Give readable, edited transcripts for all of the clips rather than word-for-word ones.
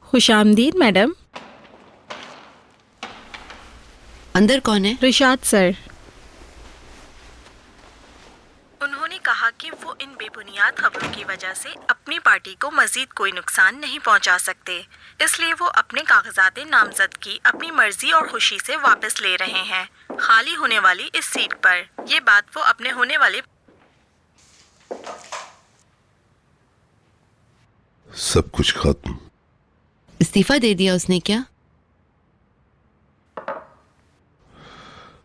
खुशामदीद madam. अंदर कौन है? रिशाद सर। उन्होंने कहा कि वो इन बेबुनियाद खबरों की वजह से अपनी पार्टी को मजीद कोई नुकसान नहीं पहुंचा सकते, इसलिए वो अपने कागजात नामजदगी अपनी मर्जी और खुशी से वापस ले रहे हैं खाली होने वाली इस सीट पर। ये बात वो अपने होने वाले सब कुछ खत्म। इस्तीफा दे दिया उसने क्या?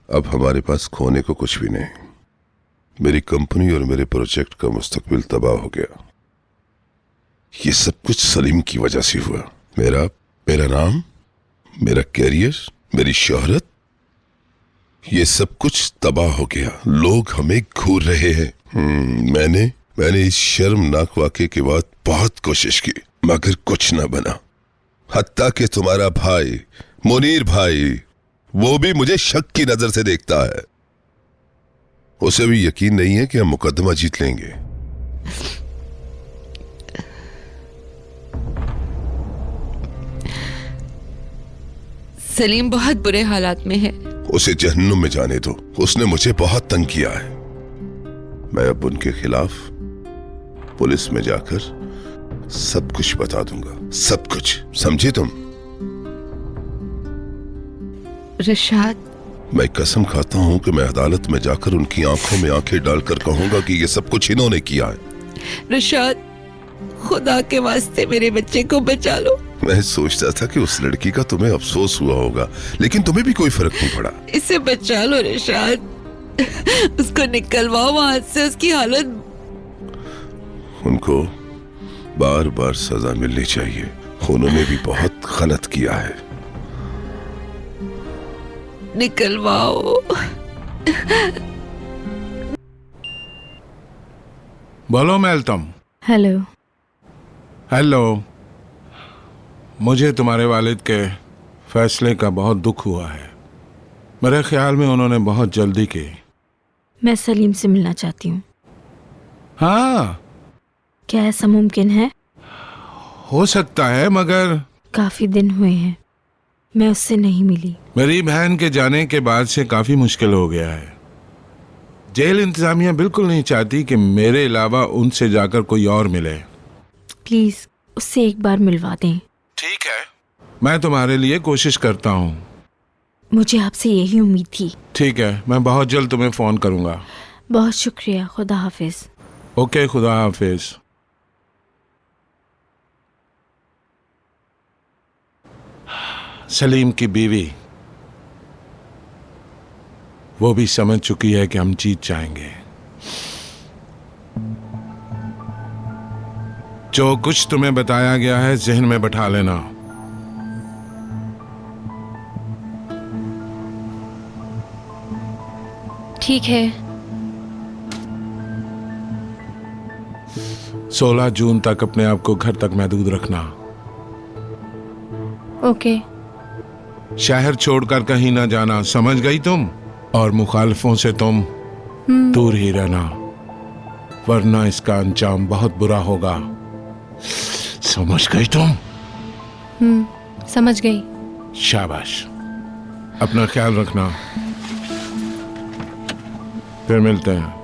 अब हमारे पास खोने को कुछ भी नहीं। मेरी कंपनी और मेरे प्रोजेक्ट का मुस्तकबिल तबाह हो गया। ये सब कुछ सलीम की वजह से हुआ। मेरा नाम, मेरा कैरियर, मेरी शोहरत, ये सब कुछ तबाह हो गया। लोग हमें घूर रहे हैं। मैंने इस शर्मनाक वाक़े के बाद बहुत कोशिश की, मगर कुछ ना बना। हत्ता कि तुम्हारा भाई मुनीर भाई, वो भी मुझे शक की नजर से देखता है। उसे भी यकीन नहीं है कि हम मुकदमा जीत लेंगे। सलीम बहुत बुरे हालात में है। उसे जहन्नुम में जाने दो। उसने मुझे बहुत तंग किया है। मैं अब उनके खिलाफ पुलिस में जाकर सब कुछ बता दूंगा, सब कुछ। समझे तुम? रिशाद, मैं कसम खाता हूं कि मैं अदालत में जाकर उनकी आंखों में आंखें डालकर कहूंगा कि ये सब कुछ इन्होंने किया है। रिशाद, खुदा के वास्ते मेरे बच्चे को बचा लो। मैं सोचता था कि उस लड़की का तुम्हें अफसोस हुआ होगा, लेकिन तुम्हें भी कोई फर्क नहीं पड़ा। इसे बचा लो रिशाद, उसको निकलवाओ वहां से। उसकी हालत, उनको बार बार सजा मिलनी चाहिए। उन्होंने भी बहुत गलत किया है। निकलवाओ। बोलो मेल्टम। हेलो। हेलो। मुझे तुम्हारे वालिद के फैसले का बहुत दुख हुआ है। मेरे ख्याल में उन्होंने बहुत जल्दी की। मैं सलीम से मिलना चाहती हूँ। हाँ, क्या ऐसा मुमकिन है? हो सकता है, मगर काफी दिन हुए हैं मैं उससे नहीं मिली। मेरी बहन के जाने के बाद से काफी मुश्किल हो गया है। जेल इंतजामिया बिल्कुल नहीं चाहती कि मेरे अलावा उनसे जाकर कोई और मिले। प्लीज उससे एक बार मिलवा दें। ठीक है, मैं तुम्हारे लिए कोशिश करता हूँ। मुझे आपसे यही उम्मीद थी। ठीक है, मैं बहुत जल्द तुम्हें फोन करूंगा। बहुत शुक्रिया। खुदा हाफिज। ओके, खुदा हाफिज। सलीम की बीवी, वो भी समझ चुकी है कि हम जीत जाएंगे। जो कुछ तुम्हें बताया गया है जहन में बैठा लेना। ठीक है। 16 जून तक अपने आप को घर तक महदूद रखना। ओके। शहर छोड़कर कहीं ना जाना, समझ गई तुम? और मुखालिफों से तुम दूर ही रहना, वरना इसका अंजाम बहुत बुरा होगा। समझ गई तुम? समझ गई। शाबाश। अपना ख्याल रखना। फिर मिलते हैं।